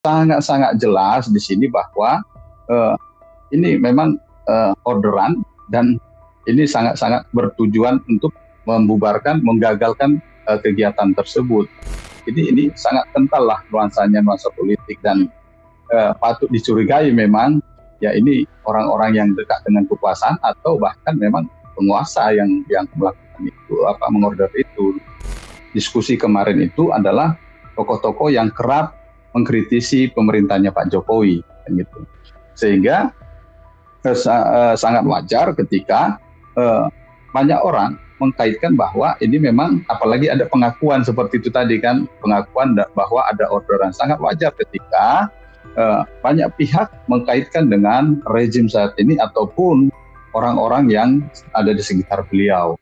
sangat-sangat jelas di sini bahwa uh, ini memang orderan dan ini sangat-sangat bertujuan untuk membubarkan, menggagalkan kegiatan tersebut. Jadi ini sangat kental lah nuansanya, nuansa politik, dan patut dicurigai memang ya ini orang-orang yang dekat dengan kekuasaan atau bahkan memang penguasa yang melakukan itu, mengorder itu. Diskusi kemarin itu adalah tokoh-tokoh yang kerap mengkritisi pemerintahnya Pak Jokowi, gitu. Sehingga sangat wajar ketika banyak orang mengkaitkan bahwa ini memang, apalagi ada pengakuan seperti itu tadi kan, pengakuan bahwa ada orderan. Sangat wajar ketika banyak pihak mengkaitkan dengan rezim saat ini ataupun orang-orang yang ada di sekitar beliau.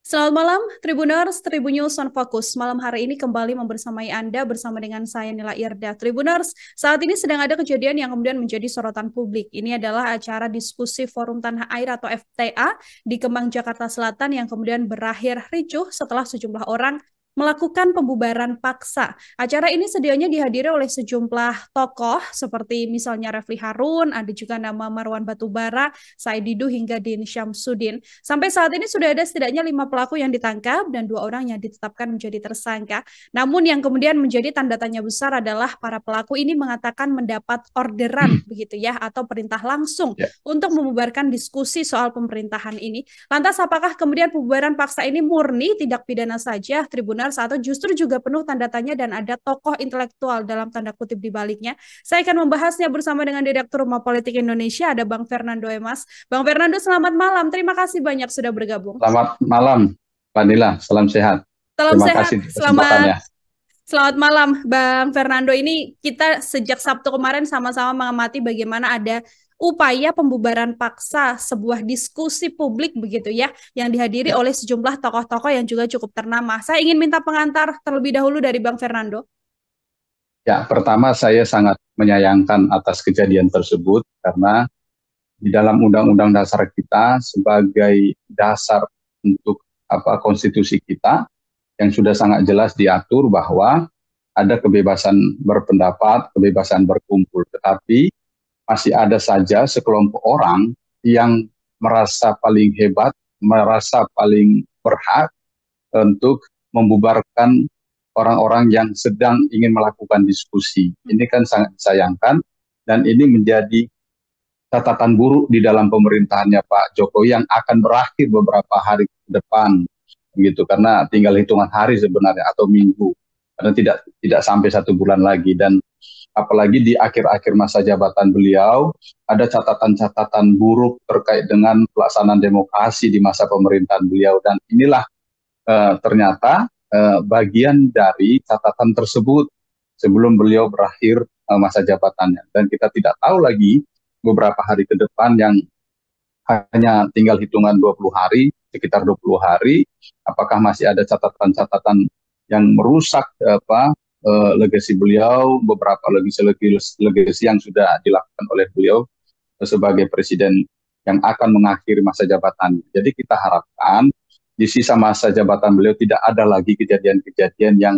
Selamat malam, Tribuners, Tribunnews on Focus. Malam hari ini kembali membersamai Anda bersama dengan saya Nila Irda. Tribuners, saat ini sedang ada kejadian yang kemudian menjadi sorotan publik. Ini adalah acara diskusi Forum Tanah Air atau FTA di Kemang, Jakarta Selatan yang kemudian berakhir ricuh setelah sejumlah orang melakukan pembubaran paksa. Acara ini sedianya dihadiri oleh sejumlah tokoh seperti misalnya Refli Harun, ada juga nama Marwan Batubara, Said Didu hingga Din Syamsuddin. Sampai saat ini sudah ada setidaknya 5 pelaku yang ditangkap dan 2 orang yang ditetapkan menjadi tersangka. Namun yang kemudian menjadi tanda tanya besar adalah para pelaku ini mengatakan mendapat orderan begitu ya, atau perintah langsung untuk membubarkan diskusi soal pemerintahan ini. Lantas apakah kemudian pembubaran paksa ini murni tindak pidana saja, Tribunal, atau justru juga penuh tanda tanya dan ada tokoh intelektual dalam tanda kutip di baliknya? Saya akan membahasnya bersama dengan Direktur Rumah Politik Indonesia, ada Bang Fernando Emas. Bang Fernando, selamat malam. Terima kasih banyak sudah bergabung. Selamat malam, Pak Nila. Salam sehat. Salam Terima sehat. kasih kesempatannya. Selamat malam, Bang Fernando. Ini kita sejak Sabtu kemarin sama-sama mengamati bagaimana ada upaya pembubaran paksa sebuah diskusi publik begitu ya, yang dihadiri oleh sejumlah tokoh-tokoh yang juga cukup ternama. Saya ingin minta pengantar terlebih dahulu dari Bang Fernando. Ya, pertama saya sangat menyayangkan atas kejadian tersebut karena di dalam Undang-Undang Dasar kita sebagai dasar untuk konstitusi kita yang sudah sangat jelas diatur bahwa ada kebebasan berpendapat, kebebasan berkumpul, tetapi masih ada saja sekelompok orang yang merasa paling hebat, merasa paling berhak untuk membubarkan orang-orang yang sedang ingin melakukan diskusi. Ini kan sangat disayangkan dan ini menjadi catatan buruk di dalam pemerintahannya Pak Jokowi yang akan berakhir beberapa hari ke depan, gitu, karena tinggal hitungan hari sebenarnya atau minggu, karena tidak sampai 1 bulan lagi. Dan apalagi di akhir-akhir masa jabatan beliau ada catatan-catatan buruk terkait dengan pelaksanaan demokrasi di masa pemerintahan beliau, dan inilah ternyata bagian dari catatan tersebut sebelum beliau berakhir masa jabatannya. Dan kita tidak tahu lagi beberapa hari ke depan yang hanya tinggal hitungan 20 hari, sekitar 20 hari, apakah masih ada catatan-catatan yang merusak legasi beliau, beberapa legasi yang sudah dilakukan oleh beliau sebagai presiden yang akan mengakhiri masa jabatan. Jadi kita harapkan di sisa masa jabatan beliau tidak ada lagi kejadian-kejadian yang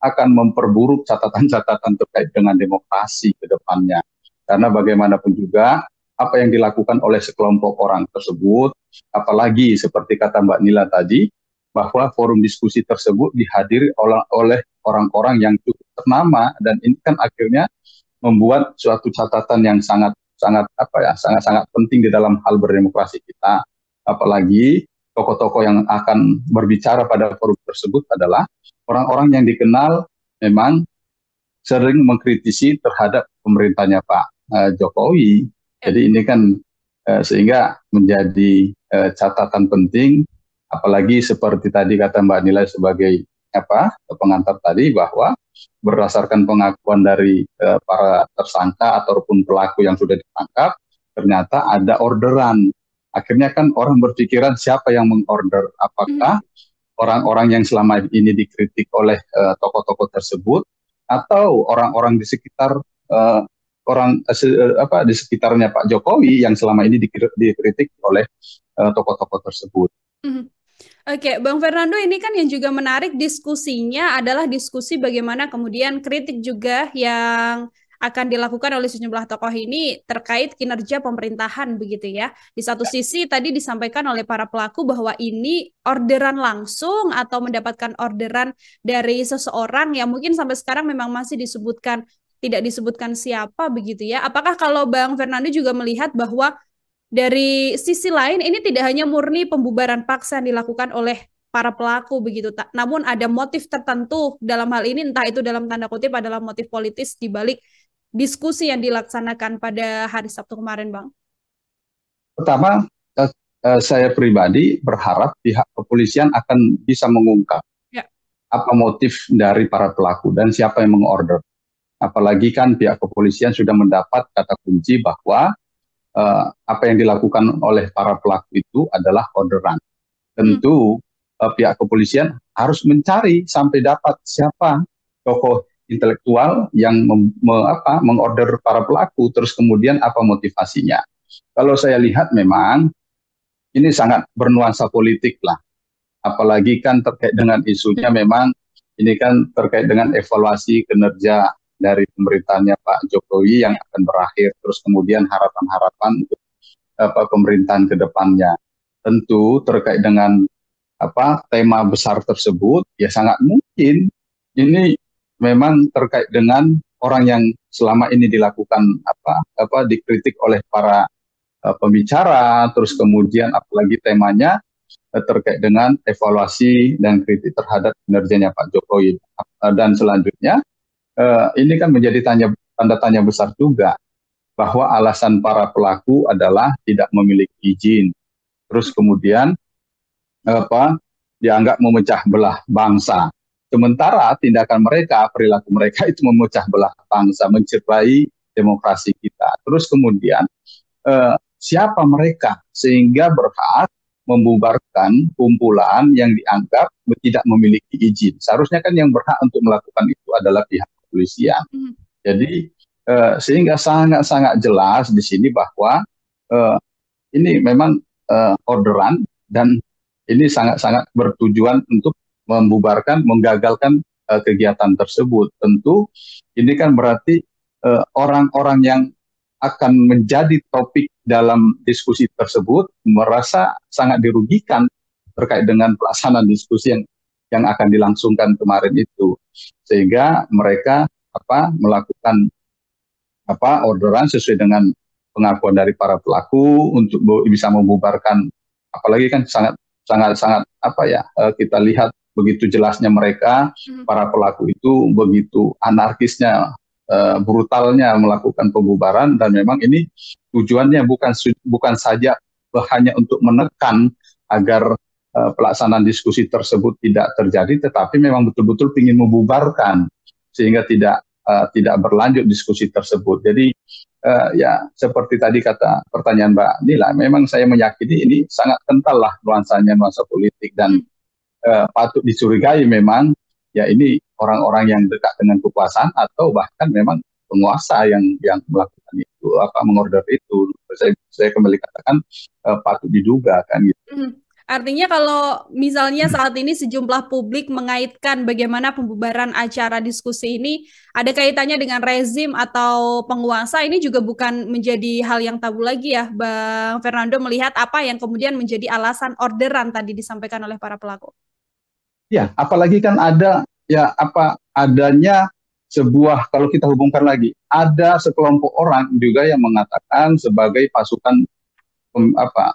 akan memperburuk catatan-catatan terkait dengan demokrasi ke depannya. Karena bagaimanapun juga apa yang dilakukan oleh sekelompok orang tersebut, apalagi seperti kata Mbak Nila tadi, bahwa forum diskusi tersebut dihadiri oleh orang-orang yang cukup ternama, dan ini kan akhirnya membuat suatu catatan yang sangat penting di dalam hal berdemokrasi kita. Apalagi tokoh-tokoh yang akan berbicara pada forum tersebut adalah orang-orang yang dikenal memang sering mengkritisi terhadap pemerintahnya Pak Jokowi. Jadi ini kan sehingga menjadi catatan penting, apalagi seperti tadi kata Mbak Nilai sebagai pengantar tadi, bahwa berdasarkan pengakuan dari para tersangka ataupun pelaku yang sudah ditangkap, ternyata ada orderan. Akhirnya kan orang berpikiran siapa yang mengorder, apakah orang-orang yang selama ini dikritik oleh tokoh-tokoh tersebut atau orang-orang di sekitar di sekitarnya Pak Jokowi yang selama ini dikritik oleh tokoh-tokoh tersebut. Oke, Bang Fernando, ini kan yang juga menarik diskusinya adalah diskusi bagaimana kemudian kritik juga yang akan dilakukan oleh sejumlah tokoh ini terkait kinerja pemerintahan begitu ya. Di satu sisi tadi disampaikan oleh para pelaku bahwa ini orderan langsung atau mendapatkan orderan dari seseorang yang mungkin sampai sekarang memang masih disebutkan tidak disebutkan siapa begitu ya. Apakah kalau Bang Fernando juga melihat bahwa dari sisi lain, ini tidak hanya murni pembubaran paksa yang dilakukan oleh para pelaku begitu, namun ada motif tertentu dalam hal ini, entah itu dalam tanda kutip adalah motif politis di balik diskusi yang dilaksanakan pada hari Sabtu kemarin, Bang. Pertama, saya pribadi berharap pihak kepolisian akan bisa mengungkap Ya. apa motif dari para pelaku dan siapa yang mengorder. Apalagi kan pihak kepolisian sudah mendapat kata kunci bahwa apa yang dilakukan oleh para pelaku itu adalah orderan. Tentu pihak kepolisian harus mencari sampai dapat siapa tokoh intelektual yang mengorder para pelaku, terus kemudian apa motivasinya. Kalau saya lihat memang ini sangat bernuansa politik lah. Apalagi kan terkait dengan isunya memang ini kan terkait dengan evaluasi kinerja dari pemerintahnya Pak Jokowi yang akan berakhir, terus kemudian harapan-harapan untuk pemerintahan ke depannya. Tentu terkait dengan tema besar tersebut ya sangat mungkin ini memang terkait dengan orang yang selama ini dilakukan dikritik oleh para pembicara, terus kemudian apalagi temanya terkait dengan evaluasi dan kritik terhadap kinerjanya Pak Jokowi. Dan selanjutnya ini kan menjadi tanda tanya besar juga bahwa alasan para pelaku adalah tidak memiliki izin. Terus kemudian dianggap memecah belah bangsa. Sementara tindakan mereka, perilaku mereka itu memecah belah bangsa, mencerai demokrasi kita. Terus kemudian siapa mereka sehingga berhak membubarkan kumpulan yang dianggap tidak memiliki izin. Seharusnya kan yang berhak untuk melakukan itu adalah pihak kepolisian. Jadi sehingga sangat-sangat jelas di sini bahwa ini memang orderan dan ini sangat-sangat bertujuan untuk membubarkan, menggagalkan kegiatan tersebut. Tentu ini kan berarti orang-orang yang akan menjadi topik dalam diskusi tersebut merasa sangat dirugikan terkait dengan pelaksanaan diskusi yang akan dilangsungkan kemarin itu, sehingga mereka melakukan orderan sesuai dengan pengakuan dari para pelaku untuk bisa membubarkan, apalagi kan sangat kita lihat begitu jelasnya mereka para pelaku itu begitu anarkisnya, brutalnya melakukan pembubaran, dan memang ini tujuannya bukan saja hanya untuk menekan agar pelaksanaan diskusi tersebut tidak terjadi, tetapi memang betul-betul ingin membubarkan sehingga tidak berlanjut diskusi tersebut. Jadi ya seperti tadi kata pertanyaan Mbak Nila, memang saya meyakini ini sangat kental lah nuansa politik dan patut dicurigai memang ya ini orang-orang yang dekat dengan kekuasaan atau bahkan memang penguasa yang melakukan itu, mengorder itu. Saya kembali katakan patut diduga kan gitu. Artinya kalau misalnya saat ini sejumlah publik mengaitkan bagaimana pembubaran acara diskusi ini ada kaitannya dengan rezim atau penguasa, ini juga bukan menjadi hal yang tabu lagi ya, Bang Fernando, melihat apa yang kemudian menjadi alasan orderan tadi disampaikan oleh para pelaku. Ya, apalagi kan adanya sebuah, kalau kita hubungkan lagi, ada sekelompok orang juga yang mengatakan sebagai pasukan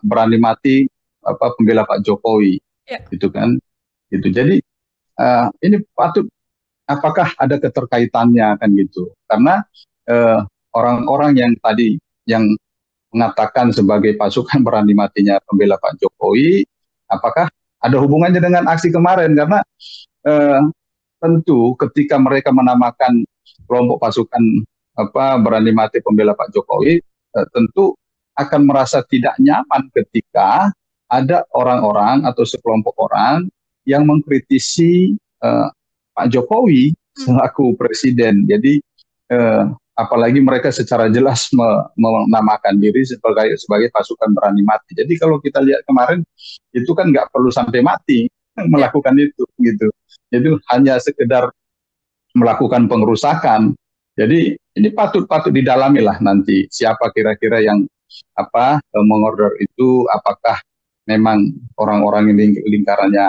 berani mati pembela Pak Jokowi, gitu kan, gitu. Jadi ini patut, apakah ada keterkaitannya kan gitu? Karena orang-orang yang tadi yang mengatakan sebagai pasukan berani matinya pembela Pak Jokowi, apakah ada hubungannya dengan aksi kemarin? Karena tentu ketika mereka menamakan kelompok pasukan berani mati pembela Pak Jokowi, tentu akan merasa tidak nyaman ketika ada orang-orang atau sekelompok orang yang mengkritisi Pak Jokowi selaku presiden. Jadi apalagi mereka secara jelas menamakan diri sebagai pasukan berani mati. Jadi kalau kita lihat kemarin itu kan nggak perlu sampai mati Ya. melakukan itu gitu. Jadi hanya sekedar melakukan pengerusakan. Jadi ini patut didalami lah nanti siapa kira-kira yang mengorder itu, apakah memang orang-orang ini lingkarannya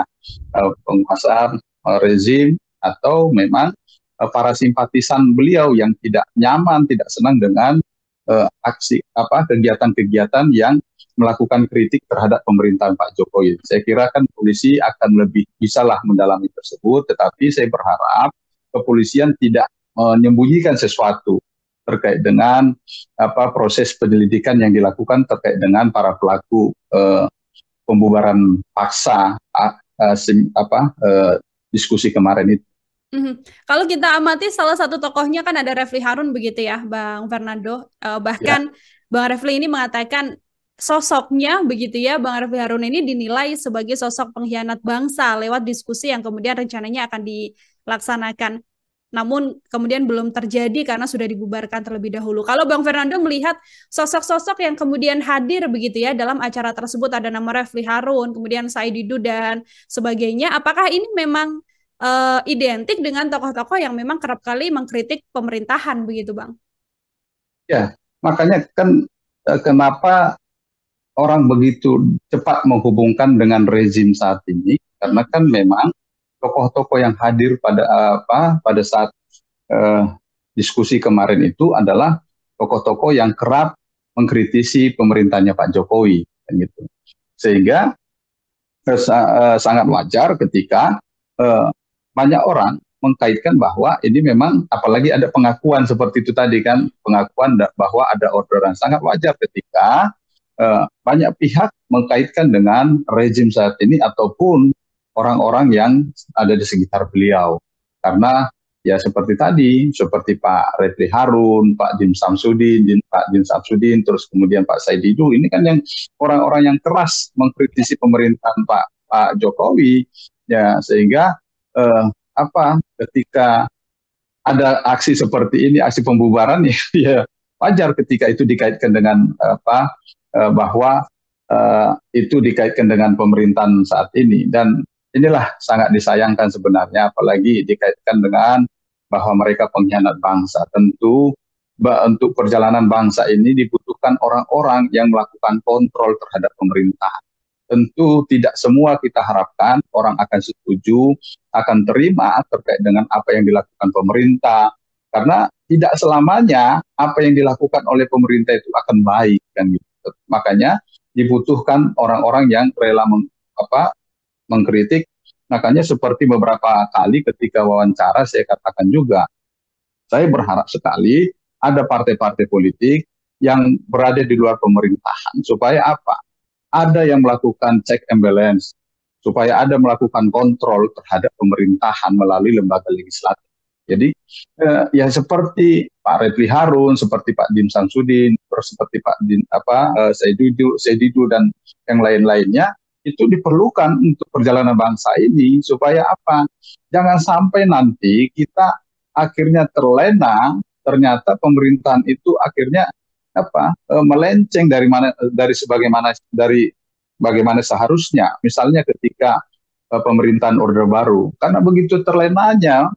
penguasa rezim, atau memang para simpatisan beliau yang tidak nyaman, tidak senang dengan aksi kegiatan-kegiatan yang melakukan kritik terhadap pemerintahan Pak Jokowi. Saya kira kan polisi akan lebih bisalah mendalami tersebut, tetapi saya berharap kepolisian tidak menyembunyikan sesuatu terkait dengan proses penyelidikan yang dilakukan terkait dengan para pelaku pembubaran paksa diskusi kemarin itu. Kalau kita amati salah satu tokohnya kan ada Refli Harun begitu ya, Bang Fernando. Ya, Bahkan Bang Refli ini mengatakan sosoknya begitu ya, Bang Refli Harun ini dinilai sebagai sosok pengkhianat bangsa lewat diskusi yang kemudian rencananya akan dilaksanakan. Namun kemudian belum terjadi karena sudah dibubarkan terlebih dahulu. Kalau Bang Fernando melihat sosok-sosok yang kemudian hadir begitu ya dalam acara tersebut, ada nama Refli Harun, kemudian Said Didu dan sebagainya, apakah ini memang identik dengan tokoh-tokoh yang memang kerap kali mengkritik pemerintahan begitu, Bang? ya, makanya kan kenapa orang begitu cepat menghubungkan dengan rezim saat ini, karena kan memang tokoh-tokoh yang hadir pada saat diskusi kemarin itu adalah tokoh-tokoh yang kerap mengkritisi pemerintahnya Pak Jokowi, kan gitu. Sehingga sangat wajar ketika banyak orang mengkaitkan bahwa ini memang, apalagi ada pengakuan seperti itu tadi kan, pengakuan bahwa ada orderan. Sangat wajar ketika banyak pihak mengkaitkan dengan rezim saat ini ataupun orang-orang yang ada di sekitar beliau. Karena ya seperti tadi, seperti Pak Refli Harun, Pak Din Samsudin, terus kemudian Pak Said Didu, ini kan yang orang-orang yang keras mengkritisi pemerintahan Pak Jokowi, ya sehingga ketika ada aksi seperti ini, aksi pembubaran, ya wajar ketika itu dikaitkan dengan bahwa itu dikaitkan dengan pemerintahan saat ini. Dan inilah sangat disayangkan sebenarnya, apalagi dikaitkan dengan bahwa mereka pengkhianat bangsa. Tentu untuk perjalanan bangsa ini dibutuhkan orang-orang yang melakukan kontrol terhadap pemerintahan. Tentu tidak semua kita harapkan orang akan setuju, akan terima terkait dengan apa yang dilakukan pemerintah. Karena tidak selamanya apa yang dilakukan oleh pemerintah itu akan baik, kan gitu. Makanya dibutuhkan orang-orang yang rela mengkritik. Makanya seperti beberapa kali ketika wawancara saya katakan juga, saya berharap sekali ada partai-partai politik yang berada di luar pemerintahan. Supaya apa? Ada yang melakukan check and balance, supaya ada melakukan kontrol terhadap pemerintahan melalui lembaga legislatif. Jadi ya seperti Pak Refli Harun, seperti Pak Din Samsudin, terus seperti Pak Said Didu dan yang lain-lainnya, itu diperlukan untuk perjalanan bangsa ini supaya apa? Jangan sampai nanti kita akhirnya terlena, ternyata pemerintahan itu akhirnya melenceng dari bagaimana seharusnya. Misalnya ketika pemerintahan Orde Baru, karena begitu terlenanya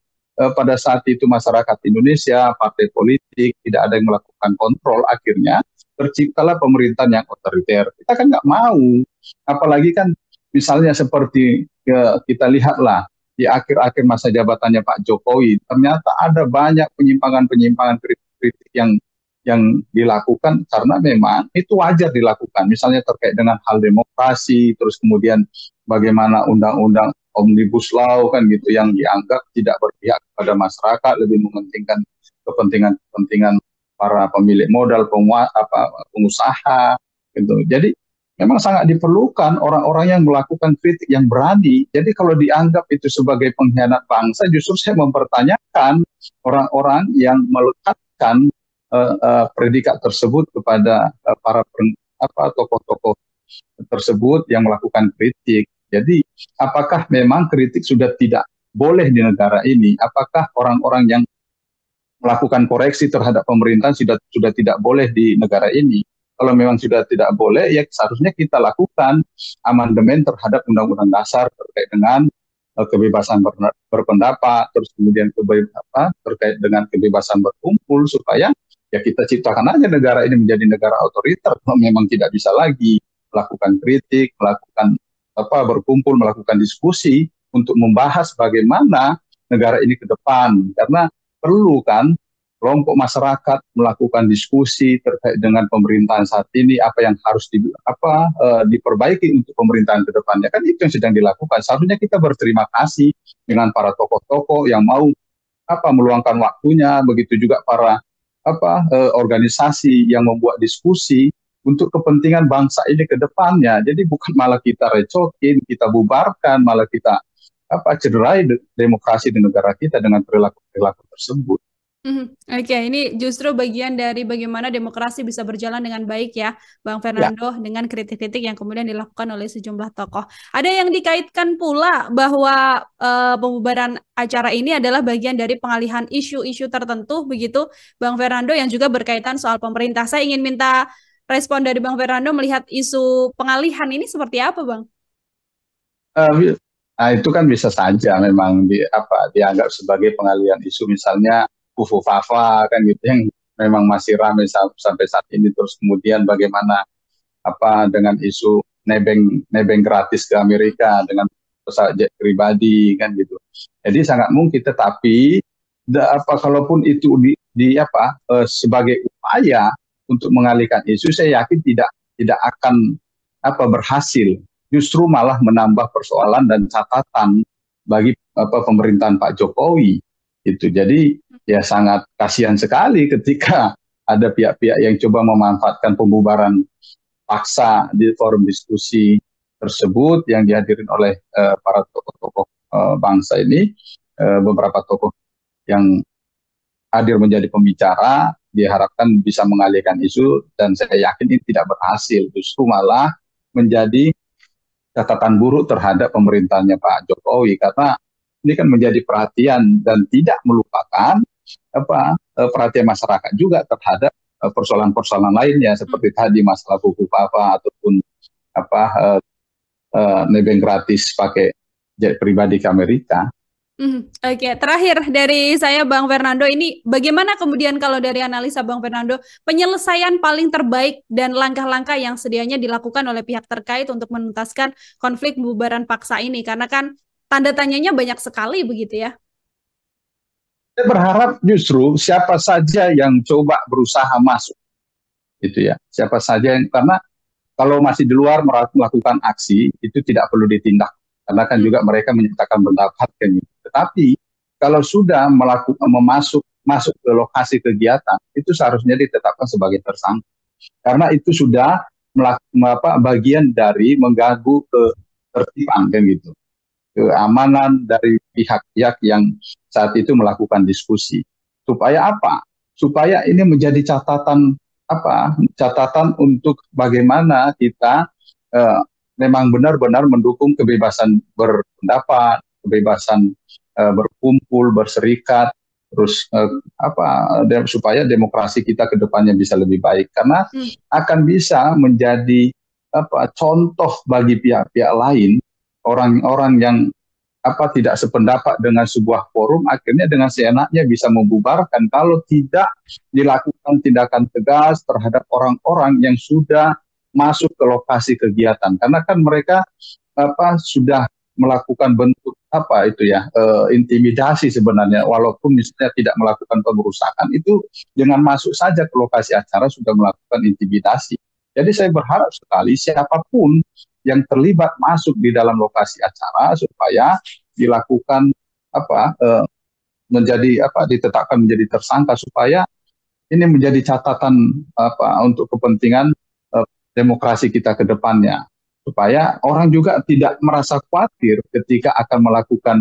pada saat itu masyarakat Indonesia, partai politik tidak ada yang melakukan kontrol, akhirnya terciptalah pemerintahan yang otoriter. Kita kan nggak mau, apalagi kan misalnya seperti kita lihatlah di akhir-akhir masa jabatannya Pak Jokowi, ternyata ada banyak penyimpangan-penyimpangan kritik yang dilakukan karena memang itu wajar dilakukan. Misalnya terkait dengan hal demokrasi, terus kemudian bagaimana undang-undang Omnibus Law kan gitu yang dianggap tidak berpihak kepada masyarakat, lebih mementingkan kepentingan para pemilik modal, pengusaha gitu. Jadi memang sangat diperlukan orang-orang yang melakukan kritik yang berani. Jadi kalau dianggap itu sebagai pengkhianat bangsa, justru saya mempertanyakan orang-orang yang melekatkan predikat tersebut kepada para tokoh-tokoh tersebut yang melakukan kritik. Jadi apakah memang kritik sudah tidak boleh di negara ini? Apakah orang-orang yang melakukan koreksi terhadap pemerintahan sudah tidak boleh di negara ini. Kalau memang sudah tidak boleh, ya seharusnya kita lakukan amandemen terhadap Undang-Undang Dasar terkait dengan kebebasan berpendapat, terus kemudian terkait dengan kebebasan berkumpul, supaya ya kita ciptakan aja negara ini menjadi negara otoriter. Kalau memang tidak bisa lagi melakukan kritik, melakukan berkumpul, melakukan diskusi untuk membahas bagaimana negara ini ke depan. Karena perlu kan kelompok masyarakat melakukan diskusi terkait dengan pemerintahan saat ini, apa yang harus diperbaiki untuk pemerintahan ke depannya. Kan itu yang sedang dilakukan. Seharusnya kita berterima kasih dengan para tokoh-tokoh yang mau meluangkan waktunya, begitu juga para organisasi yang membuat diskusi untuk kepentingan bangsa ini ke depannya. Jadi bukan malah kita recokin, kita bubarkan, malah kita cederai demokrasi di negara kita dengan perilaku-perilaku tersebut. Oke, ini justru bagian dari bagaimana demokrasi bisa berjalan dengan baik ya, Bang Fernando, dengan kritik-kritik yang kemudian dilakukan oleh sejumlah tokoh. Ada yang dikaitkan pula bahwa pembubaran acara ini adalah bagian dari pengalihan isu-isu tertentu, begitu, Bang Fernando, yang juga berkaitan soal pemerintah. Saya ingin minta respon dari Bang Fernando melihat isu pengalihan ini seperti apa, Bang? Nah, itu kan bisa saja memang dianggap sebagai pengalihan isu, misalnya Kufu Fafa kan gitu yang memang masih ramai sampai saat ini. Terus kemudian bagaimana dengan isu nebeng gratis ke Amerika dengan pesawat jet pribadi kan gitu. Jadi sangat mungkin, tetapi kalaupun itu sebagai upaya untuk mengalihkan isu, saya yakin tidak akan berhasil. Justru malah menambah persoalan dan catatan bagi pemerintahan Pak Jokowi. Itu jadi ya sangat kasihan sekali ketika ada pihak-pihak yang coba memanfaatkan pembubaran paksa di forum diskusi tersebut yang dihadirin oleh para tokoh-tokoh bangsa ini, beberapa tokoh yang hadir menjadi pembicara, diharapkan bisa mengalihkan isu, dan saya yakin ini tidak berhasil, justru malah menjadi catatan buruk terhadap pemerintahnya Pak Jokowi, karena ini kan menjadi perhatian dan tidak melupakan perhatian masyarakat juga terhadap persoalan-persoalan lainnya seperti tadi masalah buku ataupun nebeng gratis pakai jet pribadi ke Amerika. Oke, terakhir dari saya Bang Fernando, ini bagaimana kemudian kalau dari analisa Bang Fernando penyelesaian paling terbaik dan langkah-langkah yang sedianya dilakukan oleh pihak terkait untuk menuntaskan konflik pembubaran paksa ini, karena kan tanda tanyanya banyak sekali begitu ya. Saya berharap justru siapa saja yang coba berusaha masuk, gitu ya. Siapa saja karena kalau masih di luar melakukan aksi itu tidak perlu ditindak, karena kan juga mereka menyatakan pendapat kan gitu. Tetapi kalau sudah masuk ke lokasi kegiatan, itu seharusnya ditetapkan sebagai tersangka, karena itu sudah bagian dari mengganggu ketertiban kan gitu, keamanan dari pihak-pihak yang saat itu melakukan diskusi. Supaya apa? Supaya ini menjadi catatan untuk bagaimana kita memang benar-benar mendukung kebebasan berpendapat, kebebasan berkumpul, berserikat, terus supaya demokrasi kita ke depannya bisa lebih baik, karena akan bisa menjadi contoh bagi pihak-pihak lain, orang-orang yang tidak sependapat dengan sebuah forum, akhirnya dengan seenaknya bisa membubarkan kalau tidak dilakukan tindakan tegas terhadap orang-orang yang sudah masuk ke lokasi kegiatan. Karena kan mereka sudah melakukan bentuk intimidasi sebenarnya, walaupun misalnya tidak melakukan pengerusakan, itu dengan masuk saja ke lokasi acara sudah melakukan intimidasi. Jadi saya berharap sekali siapapun yang terlibat masuk di dalam lokasi acara supaya dilakukan ditetapkan menjadi tersangka, supaya ini menjadi catatan untuk kepentingan demokrasi kita ke depannya, supaya orang juga tidak merasa khawatir ketika akan melakukan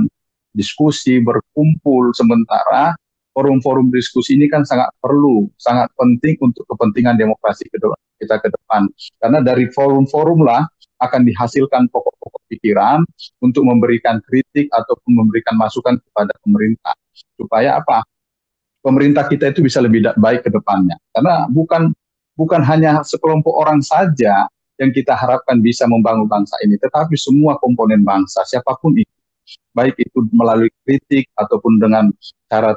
diskusi berkumpul. Sementara forum-forum diskusi ini kan sangat penting untuk kepentingan demokrasi kita ke depan, karena dari forum-forum lah akan dihasilkan pokok-pokok pikiran untuk memberikan kritik ataupun memberikan masukan kepada pemerintah, supaya pemerintah kita itu bisa lebih baik ke depannya. Karena bukan hanya sekelompok orang saja yang kita harapkan bisa membangun bangsa ini, tetapi semua komponen bangsa, siapapun itu, baik itu melalui kritik ataupun dengan cara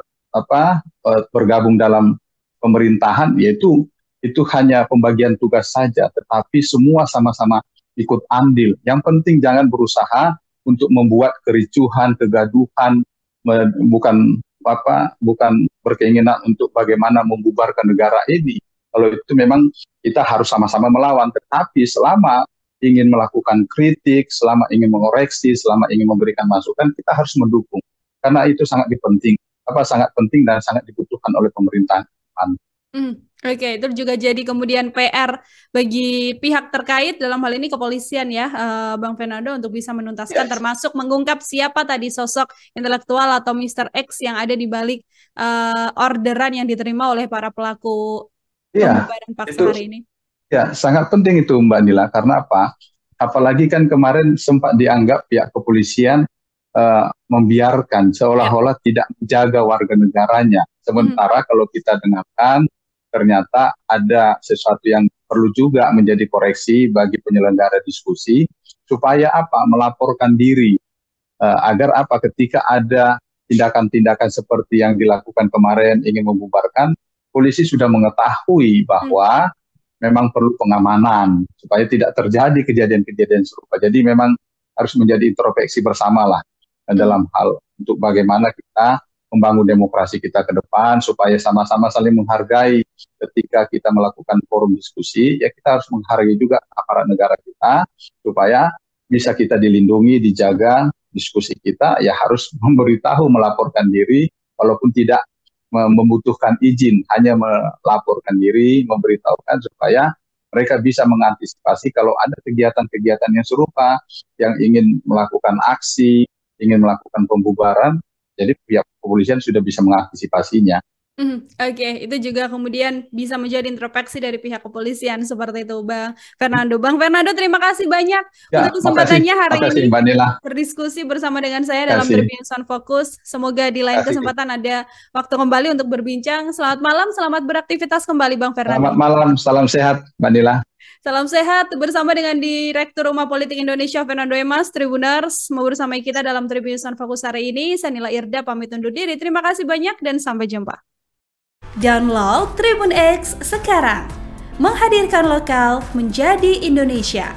bergabung dalam pemerintahan, yaitu itu hanya pembagian tugas saja, tetapi semua sama-sama ikut andil. Yang penting jangan berusaha untuk membuat kericuhan, kegaduhan, bukan berkeinginan untuk bagaimana membubarkan negara ini. Kalau itu memang kita harus sama-sama melawan, tetapi selama ingin melakukan kritik, selama ingin mengoreksi, selama ingin memberikan masukan, kita harus mendukung. Karena itu sangat penting dan sangat dibutuhkan oleh pemerintahan. Oke, itu juga jadi kemudian PR bagi pihak terkait dalam hal ini kepolisian ya, Bang Fernando, untuk bisa menuntaskan, termasuk mengungkap siapa tadi sosok intelektual atau Mr. X yang ada di balik orderan yang diterima oleh para pelaku pembubaran paksa hari ini. Ya, sangat penting itu Mbak Nila, karena apa? Apalagi kan kemarin sempat dianggap pihak kepolisian membiarkan seolah-olah tidak menjaga warga negaranya. Sementara kalau kita dengarkan, ternyata ada sesuatu yang perlu juga menjadi koreksi bagi penyelenggara diskusi, supaya melaporkan diri, agar ketika ada tindakan-tindakan seperti yang dilakukan kemarin ingin membubarkan, polisi sudah mengetahui bahwa memang perlu pengamanan supaya tidak terjadi kejadian-kejadian serupa. Jadi memang harus menjadi introspeksi bersama lah dalam hal untuk bagaimana kita membangun demokrasi kita ke depan, supaya sama-sama saling menghargai. Ketika kita melakukan forum diskusi, ya kita harus menghargai juga aparat negara kita, supaya bisa kita dilindungi, dijaga diskusi kita, ya harus memberitahu, melaporkan diri, walaupun tidak membutuhkan izin, hanya melaporkan diri, memberitahukan supaya mereka bisa mengantisipasi kalau ada kegiatan-kegiatan yang serupa, yang ingin melakukan aksi, ingin melakukan pembubaran, jadi pihak kepolisian sudah bisa mengantisipasinya. Oke, itu juga kemudian bisa menjadi introspeksi dari pihak kepolisian seperti itu, Bang Fernando. Bang Fernando, terima kasih banyak untuk kesempatannya hari ini berdiskusi bersama dengan saya dalam Tribun News Focus. Semoga di lain kesempatan ada waktu kembali untuk berbincang. Selamat malam, selamat beraktivitas kembali, Bang Fernando. Selamat malam, salam sehat, Mbak Nila. Salam sehat bersama dengan Direktur Rumah Politik Indonesia Fernando Emas. Tribuners mau bersama kita dalam Tribun News Focus hari ini. Saya Nila Irda pamit undur diri. Terima kasih banyak dan sampai jumpa. Download Tribun X sekarang, menghadirkan lokal menjadi Indonesia.